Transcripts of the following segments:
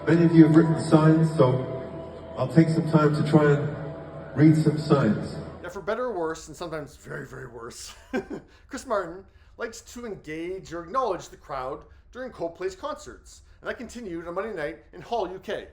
Many of you have written signs, so I'll take some time to try and read some signs. Yeah, for better or worse, and sometimes very, very worse, Chris Martin likes to engage or acknowledge the crowd during Coldplay's concerts. And that continued on Monday night in Hull, UK.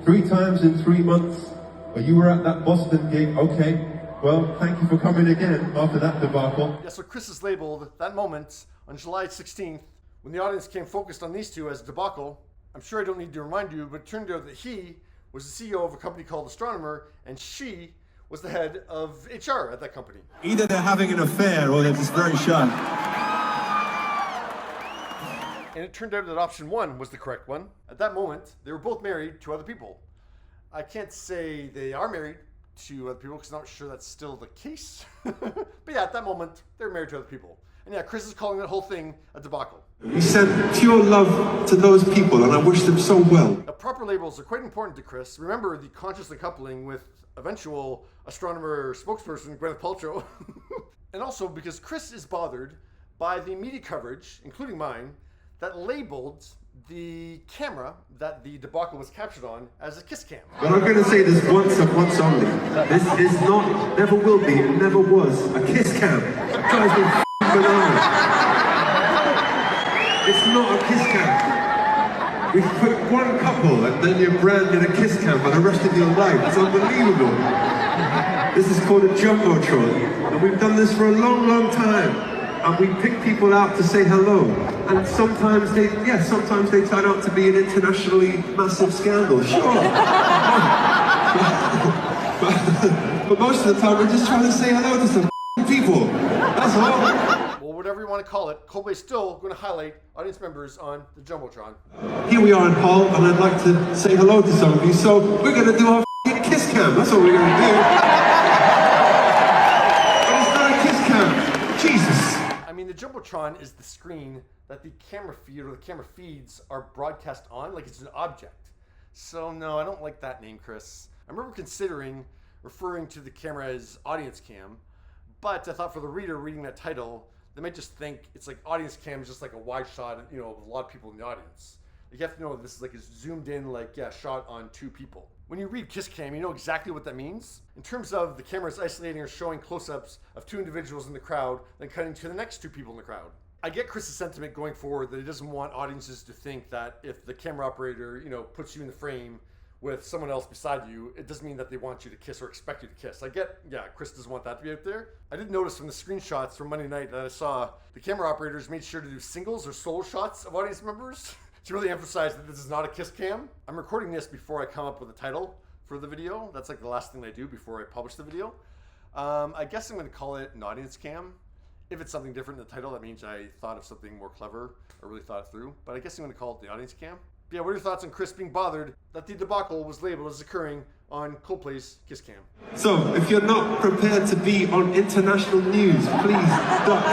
3 times in 3 months. Oh, you were at that Boston gig, okay. Well, thank you for coming again after that debacle. Yeah, so Chris has labeled that moment on July 16th, when the audience came focused on these two as Debacle. I'm sure I don't need to remind you, but it turned out that he was the CEO of a company called Astronomer, and she was the head of HR at that company. Either they're having an affair or they're just very shy. And it turned out that option 1 was the correct one. At that moment, they were both married to other people. I can't say they are married to other people because I'm not sure that's still the case. But yeah, at that moment, they're married to other people. And yeah, Chris is calling that whole thing a debacle. We sent pure love to those people and I wish them so well. Now, proper labels are quite important to Chris. Remember the conscious uncoupling with eventual Astronomer spokesperson Gwyneth Paltrow. And also because Chris is bothered by the media coverage, including mine, that labeled the camera that the debacle was captured on as a kiss cam. But I'm going to say this once and once only. This is not, never will be, and never was a kiss cam. That drives me bananas. It's not a kiss cam. We've put one couple and then you're branded a kiss cam for the rest of your life. It's unbelievable. This is called a jumbotron, and we've done this for a long, long time. And we pick people out to say hello. And sometimes they turn out to be an internationally massive scandal, sure. but most of the time we're just trying to say hello to some people. That's all. Well, whatever you want to call it, Coldplay's still going to highlight audience members on the Jumbotron. Here we are in Hull, and I'd like to say hello to some of you, so we're going to do our kiss cam. That's what we're going to do. But it's not a kiss cam. Jesus. I mean, the Jumbotron is the screen that the camera feed or the camera feeds are broadcast on, like it's an object. So no, I don't like that name, Chris. I remember considering referring to the camera as audience cam, but I thought for the reader reading that title, they might just think it's like audience cam is just like a wide shot, you know, with a lot of people in the audience. You have to know this is like a zoomed in, like, yeah, shot on 2 people. When you read kiss cam, you know exactly what that means. In terms of the camera's isolating or showing close-ups of 2 individuals in the crowd, then cutting to the next 2 people in the crowd. I get Chris's sentiment going forward that he doesn't want audiences to think that if the camera operator, you know, puts you in the frame with someone else beside you, it doesn't mean that they want you to kiss or expect you to kiss. I get, yeah, Chris doesn't want that to be out there. I did notice from the screenshots from Monday night that I saw the camera operators made sure to do singles or solo shots of audience members to really emphasize that this is not a kiss cam. I'm recording this before I come up with a title for the video. That's like the last thing I do before I publish the video. I guess I'm going to call it an audience cam. If it's something different in the title, that means I thought of something more clever or really thought it through. But I guess I'm going to call it the audience cam. But yeah, what are your thoughts on Chris being bothered that the debacle was labeled as occurring on Coldplay's kiss cam? So, if you're not prepared to be on international news, please duck.